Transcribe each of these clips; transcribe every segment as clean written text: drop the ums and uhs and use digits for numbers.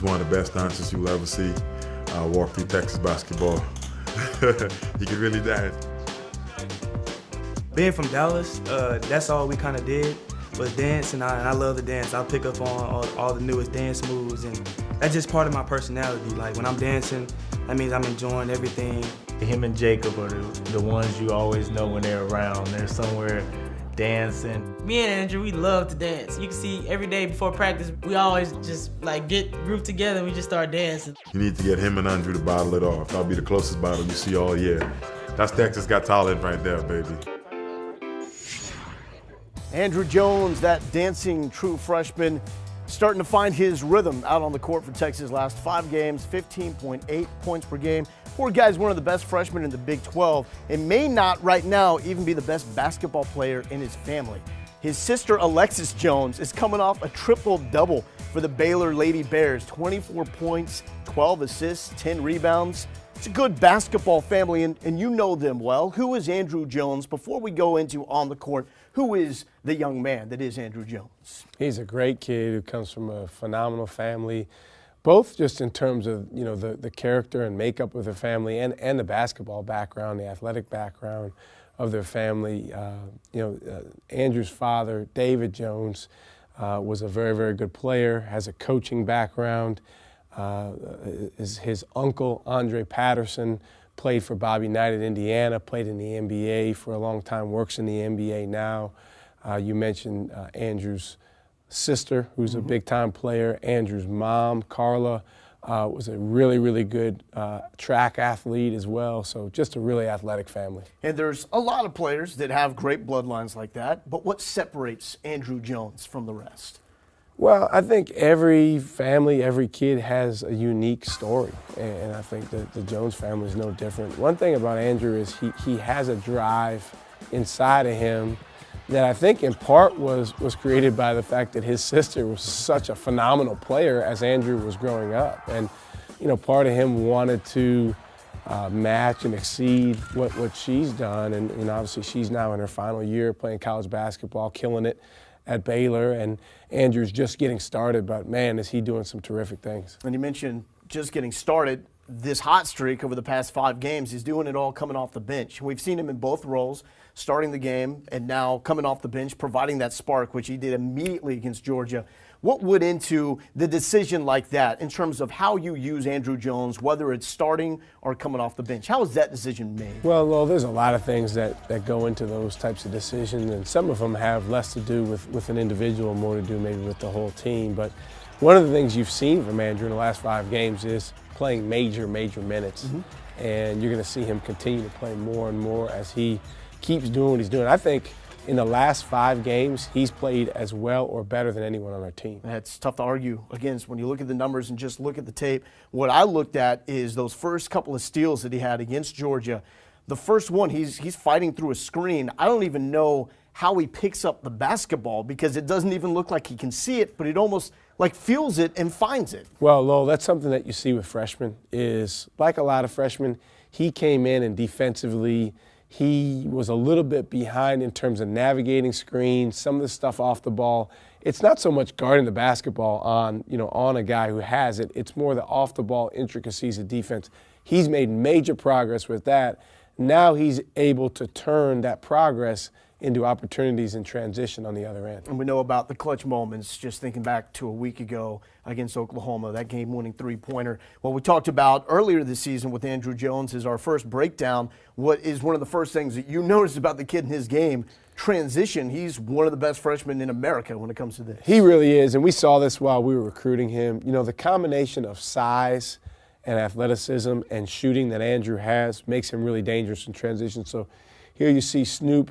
He's one of the best dancers you'll ever see walk through Texas basketball. He can really dance. Being from Dallas, that's all we kind of did was dance, and I love to dance. I'll pick up on all the newest dance moves, and that's just part of my personality. Like when I'm dancing, that means I'm enjoying everything. Him and Jacob are the ones you always know when they're around. They're somewhere dancing. Me and Andrew, we love to dance. You can see every day before practice, we always just like get grouped together and we just start dancing. You need to get him and Andrew to bottle it off. That'll be the closest bottle you see all year. That's Texas Got Talent right there, baby. Andrew Jones, that dancing true freshman, starting to find his rhythm out on the court for Texas. Last 5 games, 15.8 points per game. Poor guy's one of the best freshmen in the Big 12 and may not right now even be the best basketball player in his family. His sister Alexis Jones is coming off a triple-double for the Baylor Lady Bears. 24 points, 12 assists, 10 rebounds. It's a good basketball family, and you know them well. Who is Andrew Jones? Before we go into on the court, who is the young man that is Andrew Jones? He's a great kid who comes from a phenomenal family, both just in terms of, you know, the character and makeup of their family and the basketball background, the athletic background of their family. Andrew's father, David Jones, was a very, very good player, has a coaching background. His uncle, Andre Patterson, played for Bobby Knight at Indiana, played in the NBA for a long time, works in the NBA now. You mentioned Andrew's sister, who's a big-time player. Andrew's mom, Carla, was a really, really good track athlete as well. So just a really athletic family. And there's a lot of players that have great bloodlines like that, but what separates Andrew Jones from the rest? Well, I think every family, every kid has a unique story, and I think that the Jones family is no different. One thing about Andrew is he has a drive inside of him that I think in part was created by the fact that his sister was such a phenomenal player as Andrew was growing up. And, you know, part of him wanted to match and exceed what she's done, and obviously she's now in her final year playing college basketball, killing it at Baylor, and Andrew's just getting started, but man, is he doing some terrific things. And you mentioned just getting started. This hot streak over the past 5 games, he's doing it all coming off the bench. We've seen him in both roles, starting the game and now coming off the bench, providing that spark, which he did immediately against Georgia. What went into the decision like that in terms of how you use Andrew Jones, whether it's starting or coming off the bench? How was that decision made? Well, there's a lot of things that go into those types of decisions, and some of them have less to do with an individual, more to do maybe with the whole team. But one of the things you've seen from Andrew in the last 5 games is playing major minutes. And you're going to see him continue to play more and more as he keeps doing what he's doing. I think in the last 5 games, he's played as well or better than anyone on our team. That's tough to argue against when you look at the numbers and just look at the tape. What I looked at is those first couple of steals that he had against Georgia. The first one, he's fighting through a screen. I don't even know how he picks up the basketball because it doesn't even look like he can see it, but it almost like feels it and finds it. Well, Lowell, that's something that you see with freshmen is, like a lot of freshmen, he came in and defensively he was a little bit behind in terms of navigating screens, some of the stuff off the ball. It's not so much guarding the basketball on a guy who has it. It's more the off the ball intricacies of defense. He's made major progress with that. Now he's able to turn that progress into opportunities in transition on the other end. And we know about the clutch moments, just thinking back to a week ago against Oklahoma, that game-winning three-pointer. What we talked about earlier this season with Andrew Jones is our first breakdown. What is one of the first things that you noticed about the kid in his game? Transition. He's one of the best freshmen in America when it comes to this. He really is, and we saw this while we were recruiting him. You know, the combination of size and athleticism and shooting that Andrew has makes him really dangerous in transition. So here you see Snoop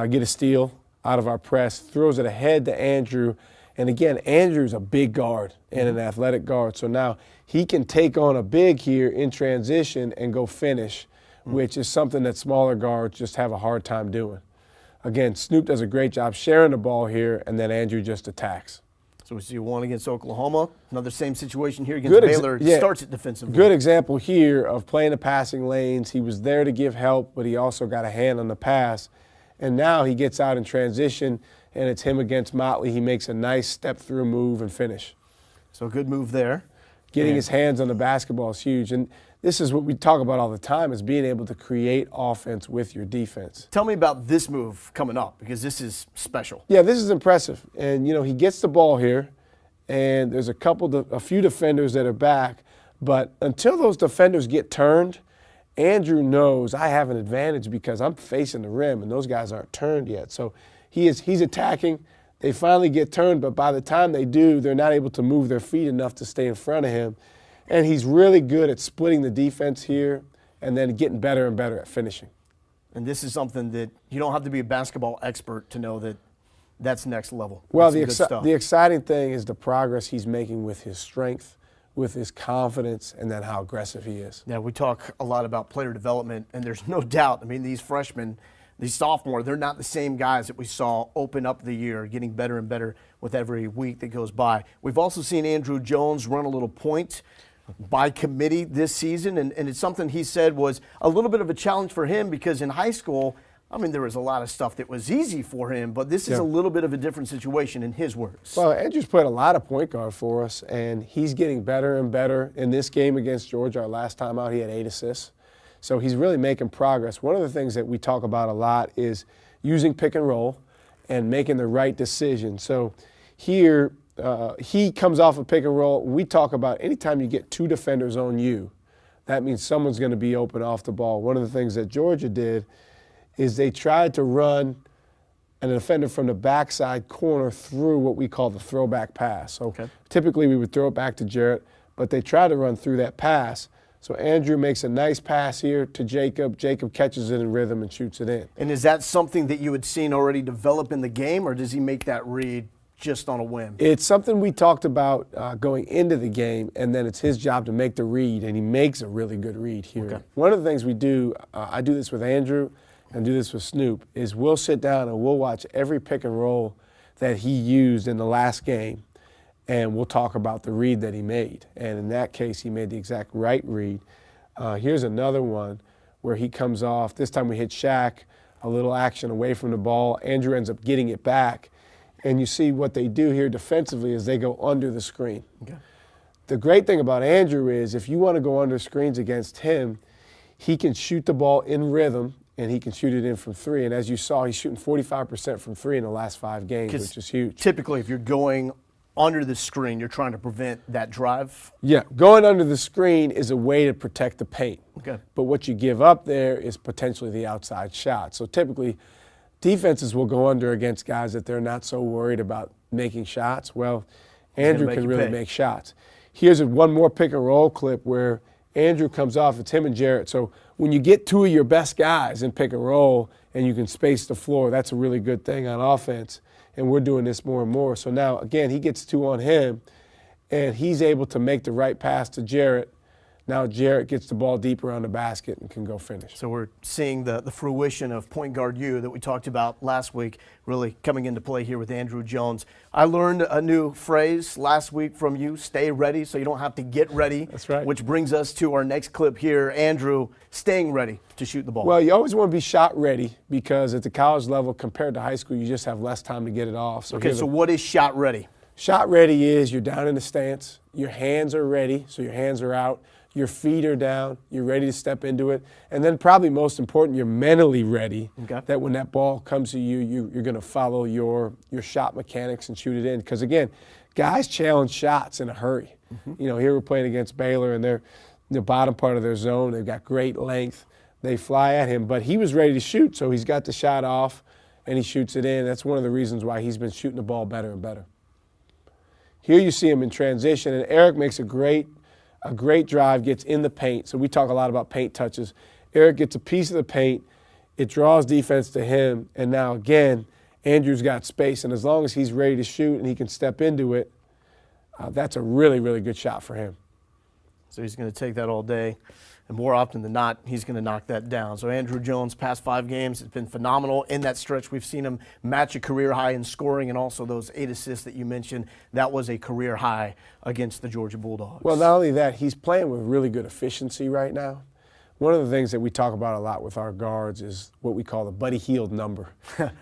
get a steal out of our press, throws it ahead to Andrew. And again, Andrew's a big guard and an athletic guard. So now he can take on a big here in transition and go finish, which is something that smaller guards just have a hard time doing. Again, Snoop does a great job sharing the ball here, and then Andrew just attacks. So we see one against Oklahoma. Another same situation here against Baylor. Starts it defensively. Good example here of playing the passing lanes. He was there to give help, but he also got a hand on the pass. And now he gets out in transition, and it's him against Motley. He makes a nice step-through move and finish. So good move there. Getting his hands on the basketball is huge. And this is what we talk about all the time, is being able to create offense with your defense. Tell me about this move coming up, because this is special. Yeah, this is impressive. And, you know, he gets the ball here, and there's a few defenders that are back. But until those defenders get turned, Andrew knows I have an advantage because I'm facing the rim, and those guys aren't turned yet. So he's attacking. They finally get turned, but by the time they do, they're not able to move their feet enough to stay in front of him. And he's really good at splitting the defense here and then getting better and better at finishing. And this is something that you don't have to be a basketball expert to know that that's next level. Well, that's the exciting thing is the progress he's making with his strength, with his confidence, and then how aggressive he is. Yeah, we talk a lot about player development, and there's no doubt. I mean, these freshmen, these sophomores, they're not the same guys that we saw open up the year, getting better and better with every week that goes by. We've also seen Andrew Jones run a little point by committee this season, and it's something he said was a little bit of a challenge for him because in high school, I mean, there was a lot of stuff that was easy for him, but this is a little bit of a different situation in his words. Well, Andrew's played a lot of point guard for us, and he's getting better and better. In this game against Georgia, our last time out, he had 8 assists. So he's really making progress. One of the things that we talk about a lot is using pick and roll and making the right decision. So here, he comes off a pick and roll. We talk about anytime you get 2 defenders on you, that means someone's going to be open off the ball. One of the things that Georgia did is they tried to run an defender from the backside corner through what we call the throwback pass. So typically we would throw it back to Jarrett, but they tried to run through that pass. So Andrew makes a nice pass here to Jacob. Jacob catches it in rhythm and shoots it in. And is that something that you had seen already develop in the game, or does he make that read just on a whim? It's something we talked about going into the game, and then it's his job to make the read, and he makes a really good read here. One of the things we do, I do this with Andrew and do this with Snoop, is we'll sit down and we'll watch every pick and roll that he used in the last game, and we'll talk about the read that he made. And in that case, he made the exact right read. Here's another one where he comes off. This time we hit Shaq, a little action away from the ball. Andrew ends up getting it back. And you see what they do here defensively is they go under the screen. The great thing about Andrew is if you want to go under screens against him, he can shoot the ball in rhythm, and he can shoot it in from 3. And as you saw, he's shooting 45% from 3 in the last 5 games, which is huge. Typically, if you're going under the screen, you're trying to prevent that drive? Yeah, going under the screen is a way to protect the paint. But what you give up there is potentially the outside shot. So typically, defenses will go under against guys that they're not so worried about making shots. Well, Andrew can really make shots. Here's one more pick and roll clip where Andrew comes off. It's him and Jarrett. So when you get 2 of your best guys in pick and roll and you can space the floor, that's a really good thing on offense. And we're doing this more and more. So now, again, he gets 2 on him, and he's able to make the right pass to Jarrett. Now Jarrett gets the ball deep around the basket and can go finish. So we're seeing the fruition of point guard U that we talked about last week really coming into play here with Andrew Jones. I learned a new phrase last week from you, stay ready so you don't have to get ready. That's right. Which brings us to our next clip here. Andrew staying ready to shoot the ball. Well, you always want to be shot ready because at the college level compared to high school, you just have less time to get it off. So okay, so what is shot ready? Shot ready is you're down in the stance, your hands are ready, so your hands are out. Your feet are down, you're ready to step into it. And then probably most important, you're mentally ready that when that ball comes to you, you're going to follow your shot mechanics and shoot it in. Because, again, guys challenge shots in a hurry. You know, here we're playing against Baylor, and they're in the bottom part of their zone. They've got great length. They fly at him, but he was ready to shoot, so he's got the shot off, and he shoots it in. That's one of the reasons why he's been shooting the ball better and better. Here you see him in transition, and Eric makes a great drive, gets in the paint. So we talk a lot about paint touches. Eric gets a piece of the paint. It draws defense to him. And now, again, Andrew's got space. And as long as he's ready to shoot and he can step into it, that's a really, really good shot for him. So he's going to take that all day. And more often than not, he's going to knock that down. So Andrew Jones, past 5 games, has been phenomenal. In that stretch, we've seen him match a career high in scoring, and also those 8 assists that you mentioned. That was a career high against the Georgia Bulldogs. Well, not only that, he's playing with really good efficiency right now. One of the things that we talk about a lot with our guards is what we call the Buddy Hield number.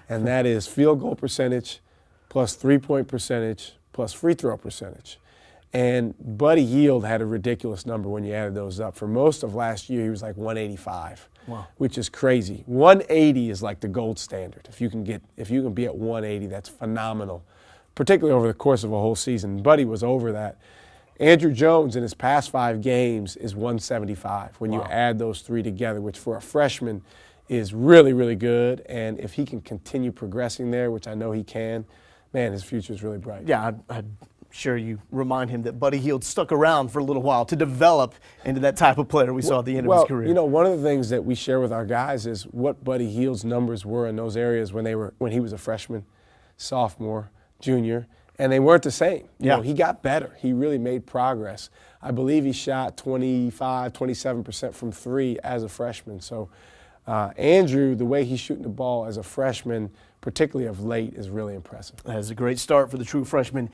And that is field goal percentage plus 3-point percentage plus free throw percentage. And Buddy Hield had a ridiculous number when you added those up. For most of last year, he was like 185, which is crazy. 180 is like the gold standard. If you can be at 180, that's phenomenal, particularly over the course of a whole season. Buddy was over that. Andrew Jones in his past 5 games is 175 when you add those 3 together, which for a freshman is really, really good. And if he can continue progressing there, which I know he can, man, his future is really bright. Yeah, I'm sure you remind him that Buddy Hield stuck around for a little while to develop into that type of player we saw at the end of his career. You know, one of the things that we share with our guys is what Buddy Hield's numbers were in those areas when he was a freshman, sophomore, junior, and they weren't the same. You know, he got better. He really made progress. I believe he shot 27% from 3 as a freshman. So Andrew, the way he's shooting the ball as a freshman, particularly of late, is really impressive. That is a great start for the true freshman